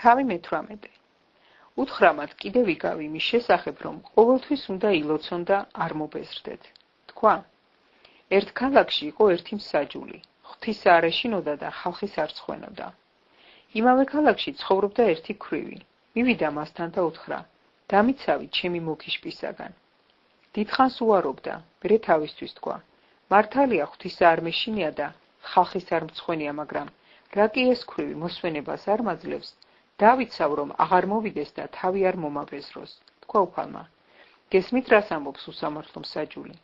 თავი მე-18. უთხრა მათ კიდევ იგავ იმის შესახებ, რომ ყოველთვის უნდა ილოცონ და არ მობეზრდეთ. თქვა: ერთ ქალაქში იყო ერთი მსაჯული, ღვთის არ ეშინოდა და ხალხის არ ცხვენოდა. იმავე ქალაქში ცხოვრობდა ერთი ქვრივი. მივიდა მასთან და უთხრა: დამიცავი ჩემი მოგიშპისაგან. დიდხანს უარობდა, მერე თავისთვის თქვა: მართალია ღვთის არ მეშინია და ხალხის არ მცხვენია, მაგრამ რა კი ეს ქვრივი მოსვენებას არ მაძლევს, დავიცავ, რომ აღარ მოვიდეს და თავი არ მომაბეზროს. თქვა უფალმა: გესმით რას ამბობს უსამართლო მსაჯული?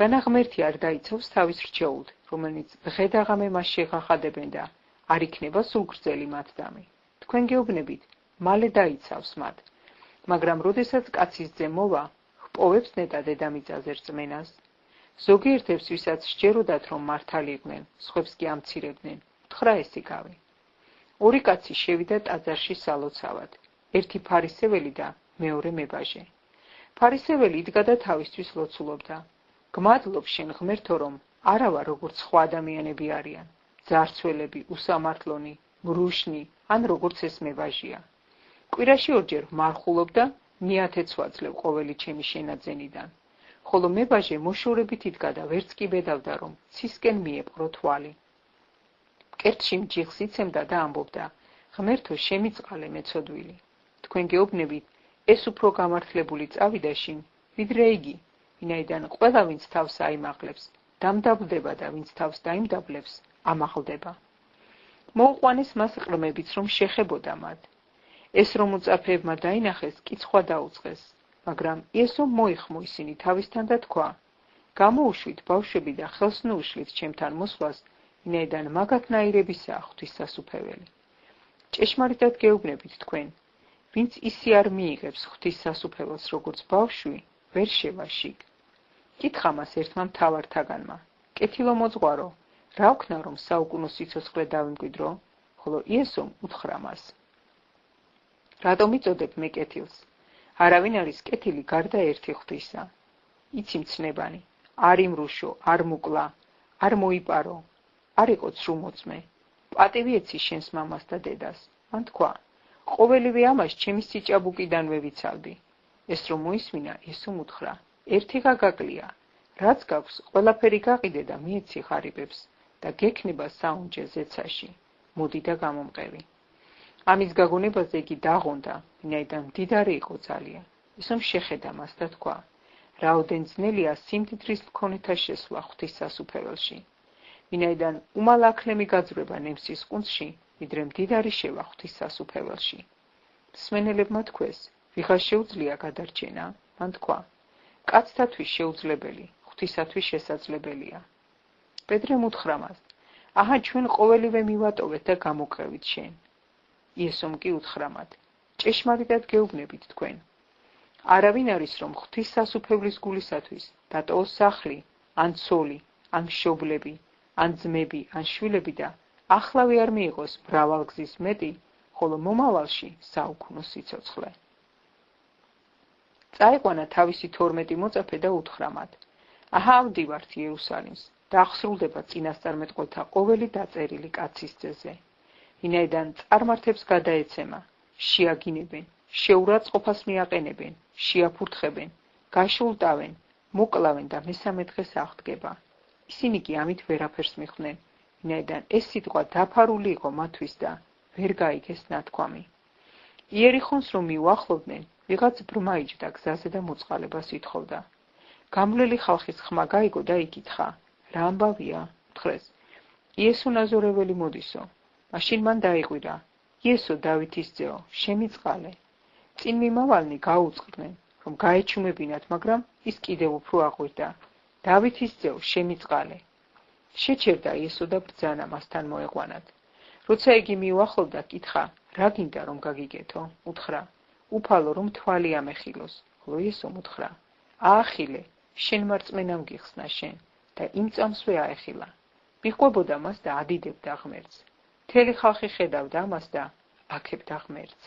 განა ღმერთი არ დაიცავს თავის რჩეულთ, რომელიც დღე-დაღამე მას შეღახადებენ და არ იქნება სულგრძელი მათ დამი. თქვენ გეუბნებით, მალე დაიცავს მათ. მაგრამ როდესაც კაცის ძე მოვა, ჰპოვებს ნეტა დედამიწაზე რწმენას? ზოგიერთებს, ვისაც სჯეროდათ, რომ მართალიყვნენ, სხვებს კი ამცირებდნენ, უთხრა ეს იგავი. ორი კაცი შევიდა ტაძარში სალოცავად, ერთი ფარისეველი და მეორე მებაჟე. ფარისეველი იდგა და თავისთვის ლოცულობდა: გმადლობ შენ ღმერთო, რომ არა ვარ როგორც სხვა ადამიანები არიან, ძარცველები, უსამართლონი, მრუშნი, ან როგორც ეს მებაჟია. კვირაში ორჯერ ვმარხულობ და მე-10 ვაძლევ ყოველი ჩემი შენაძენიდან. ხოლო მებაჟე მოშორებით იდგა და ვერც კი ბედავდა, რომ ცისკენ მიეპყრო თვალი. მკერდში მჯიხს იცემდა და ამბობდა: ღმერთო, შემიწყალე მეცოდვილი. თქვენ გეუბნებით, ეს უფრო გამართლებული წავიდა შინ, ვიდრე იგი, ვინაიდან ყველა ვინც თავს აიმაღლებს, დამდაბლდება და ვინც თავს დაიმდაბლებს, ამაღლდება. მოუყვანეს მას ყრმებიც, რომ შეხებოდა მათ. ეს რომ უწაფეებმა დაინახეს, კიცხვა დაუწყეს, მაგრამ იესომ მოიხმო ისინი თავისთან და თქვა: გამოუშვით ბავშვები და ხელს ნუუშლით ჩემთან მოსვლას, ვინაიდან მაგათნაირებისაა ღვთის სასუფეველი. ჭეშმარიტად გეუბნებით თქვენ, ვინც ისი არ მიიღებს ღვთის სასუფეველს როგორც ბავშვი, ვერ შევა შიგ. კითხა მას ერთმა მთავართაგანმა: კეთილო მოძღვარო, რა ვქნა, რომ საუკუნო სიცოცხლე დავიმკვიდრო? ხოლო იესომ უთხრა მას: რატომ იწოდებ მე კეთილს? არავინ არის კეთილი გარდა ერთი ღვთისა. იცი მცნებანი, არ იმრუშო, არ მუკლა, არ მოიპარო, არ იყო ცრუმოწმე, პატივი ეცი შენს მამას და დედას. მან თქვა: ყოველივე ამას ჩემი სიჭაბუკიდანვე ვიცავდი. ეს რომ მოისმინა, იესომ უთხრა: ერთი გაგაკლია, რაც გაქვს, ყველაფერი გაყიდე და მიეცი ღარიბებს და გექნება საუნჯე ზეცაში. მოდი და გამომყევი. ამის გაგონებაზე იგი დაღონდა, ვინაიდან მდიდარი იყო ძალიან. ისომ შეხედა მას და თქვა: რაოდენ ძნელია სიმდიდრის მქონეთა შესვლა ღვთის სასუფეველში. ვინაიდან უმალ აქლემი გაძვრება ნემსის ყუნწში, ვიდრე მდიდარი შევა ღვთის სასუფეველში. მსმენელებმა თქვეს: ვიღას შეუძლია გადარჩენა? მან თქვა: კაცთათვის შეუძლებელი, ღვთისათვის შესაძლებელია. პეტრემ უთხრა მას: აჰა, ჩვენ ყოველივე მივატოვეთ და გამოკრევით შენ. იესომ კი უთხრა მათ: ჭეშმარიტად გეუბნებით თქვენ, არავინ არის რომ ღვთის სასუფევლის გულისათვის დატოვოს სახლი, ან ცოლი, ან მშობლები, ან ძმები, ან შვილები და ახლავე არ მიიღოს მრავალგზის მეტი, ხოლო მომავალში საუკუნო სიცოცხლე. წაიყვანა თავისი 12 მოწაფე და უთხრა მათ: აჰა, ავდივართ იერუსალიმს, დაახსრულდება წინასწარმეტყველთა ყოველი დაწერილი კაცის ძეზე. ვინაიდან წარმართებს გადაეცემა, შეაგინებენ, შეურაცხყოფას მიაყენებენ, შეაფურთხებენ, გაშულტავენ, მოკლავენ და მესამე დღეს აღდგება. ისინი კი ამით ვერაფერს მიხვდნენ, ვინაიდან ეს სიტყვა დაფარული იყო მათთვის და ვერ გაიგეს ნათქვამი. იერიხონს რომ მიუახლოვდნენ, ვიღაც ბრმა იჯდა გზაზე და მოწყალებას ითხოვდა. გამვლელი ხალხის ხმა გაიგო და იკითხა: რა ამბავია? უთხრეს: იესო ნაზორეველი მოდისო. მაშინ მან დაიყვირა: იესო დავითის ძეო, შემიწყალე. წინ მიმავალნი გაუწყდნენ, რომ გაეჩუმებინათ, მაგრამ ის კიდევ უფრო აღვირდა: დავითის ძეო, შემიწყალე. შეჩერდა იესო და ბრძანა მასთან მოეყვანათ. როცა იგი მიუახლოვდა, კითხა: რა გინდა რომ გაგიგეთო? უთხრა: უფალო, რომ თვალი ამეხილოს. ხოლო იესომ უთხრა: აახილე, შენ მარწმენამ გიხსნა შენ და იმ წამსვე აეხილა. მიჰყვებოდა მას და ადიდებდა ღმერთს. მთელი ხალხი ხედავდა ამას და აქებდა ღმერთს.